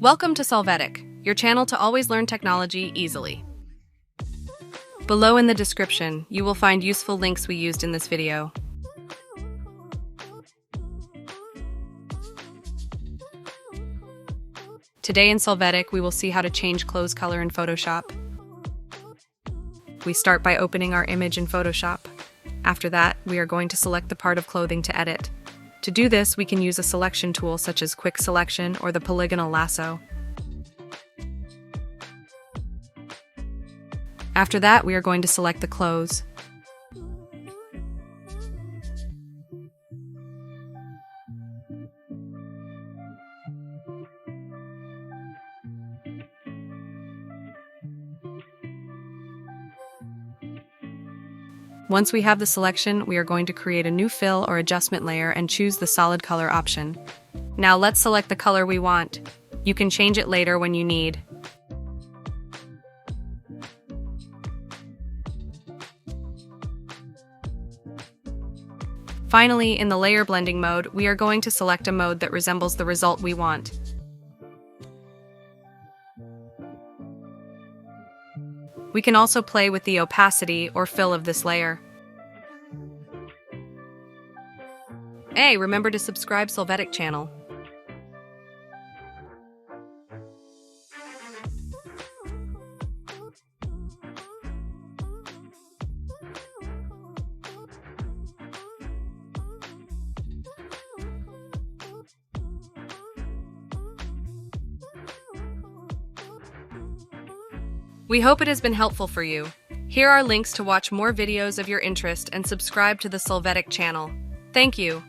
Welcome to Solvetic, your channel to always learn technology easily. Below in the description, you will find useful links we used in this video. Today in Solvetic, we will see how to change clothes color in Photoshop. We start by opening our image in Photoshop. After that, we are going to select the part of clothing to edit. To do this, we can use a selection tool such as Quick Selection or the polygonal lasso. After that, we are going to select the clothes. Once we have the selection, we are going to create a new fill or adjustment layer and choose the solid color option. Now let's select the color we want. You can change it later when you need. Finally, in the layer blending mode, we are going to select a mode that resembles the result we want. We can also play with the opacity or fill of this layer. Hey, remember to subscribe Solvetic channel. We hope it has been helpful for you. Here are links to watch more videos of your interest and subscribe to the Solvetic channel. Thank you.